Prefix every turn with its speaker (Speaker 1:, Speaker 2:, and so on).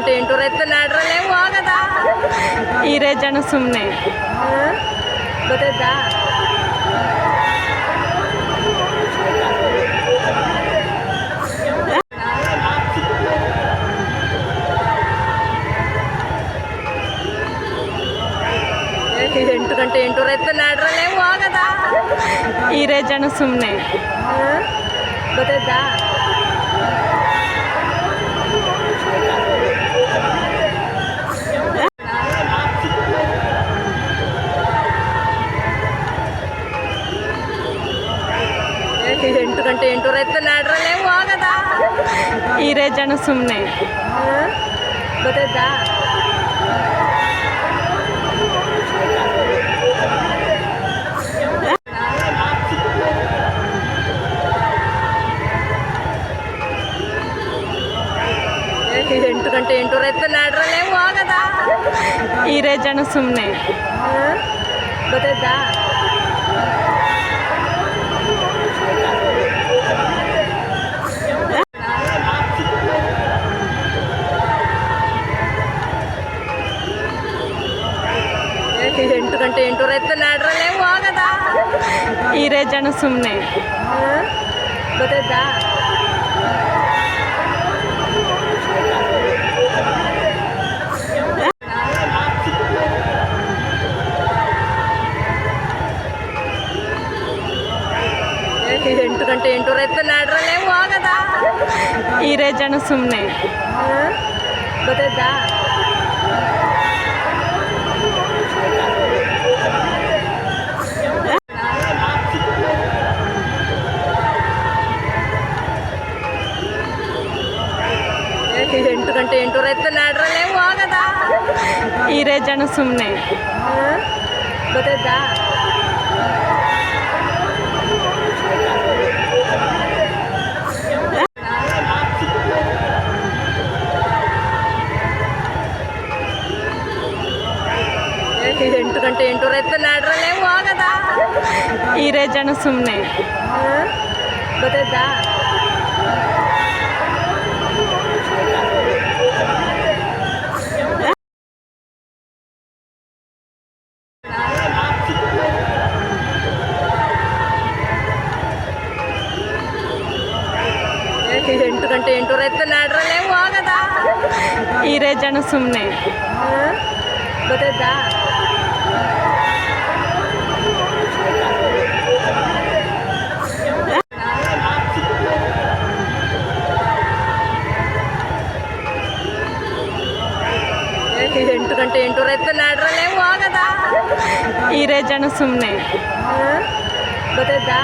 Speaker 1: ಗಂಟೆ 8:30 ನಡ್ರಲ್ಲೇ ಹೋಗದ
Speaker 2: ಹಿರೇ ಜನ ಸುಮ್ಮನೆ
Speaker 1: ಗೊತ್ತಾಯ್ತಾ. ಎಂಟು ಗಂಟೆ 8:30 ನಡ್ರಲ್ಲೇ ಹೋಗದ
Speaker 2: ಹಿರೇ ಜನ ಸುಮ್ಮನೆ
Speaker 1: ಗೊತ್ತಾಯ್ತಾ. ಎಂಟು ಗಂಟೆ 8:30 ನಡ್ರಲ್ಲೇ ಹೋಗದ
Speaker 2: ಹಿರೇ ಜನ ಸುಮ್ಮನೆ
Speaker 1: ಗೊತ್ತಾಯ್ತಾ. ಎಂಟು ಗಂಟೆ 8:30 ನಡ್ರಲ್ಲೇ ಹೋಗದ
Speaker 2: ಹಿರೇ ಜನ ಸುಮ್ಮನೆ
Speaker 1: ಗೊತ್ತಾಯ್ತಾ. ಎಂಟು ಗಂಟೆ 8:30 ನಡ್ರಲ್ಲೇ ಹೋಗದ
Speaker 2: ಹಿರೇ ಜನ ಸುಮ್ಮನೆ
Speaker 1: ಗೊತ್ತಾಯ್ತಾ. ಎಂಟು ಗಂಟೆ 8:30 ನಡ್ರಲ್ಲೇ ಹೋಗದ
Speaker 2: ಹಿರೇ ಜನ ಸುಮ್ಮನೆ
Speaker 1: ಗೊತ್ತಾಯ್ತಾ. ಎಂಟು ಗಂಟೆ 8:30 ನಡ್ರಲ್ಲೇ ಹೋಗದ
Speaker 2: ಹಿರೇ ಜನ ಸುಮ್ಮನೆ
Speaker 1: ಗೊತ್ತಾಯ್ತಾ. ಎಂಟು ಗಂಟೆ 8:30 ನಡ್ರಲ್ಲೇ ಹೋಗದ
Speaker 2: ಹಿರೇ ಜನ ಸುಮ್ಮನೆ
Speaker 1: ಗೊತ್ತಾಯ್ತಾ. ಎಂಟು ಗಂಟೆ 8:30 ನಡ್ರಲ್ಲೇ ಹೋಗದ
Speaker 2: ಹಿರೇ ಜನ ಸುಮ್ಮನೆ
Speaker 1: ಗೊತ್ತಾಯ್ತಾ. ಎಂಟು ಗಂಟೆ 8:30 ನಡ್ರಲ್ಲೇ ಹೋಗದ
Speaker 2: ಹಿರೇ ಜನ ಸುಮ್ಮನೆ
Speaker 1: ಗೊತ್ತಾಯ್ತಾ.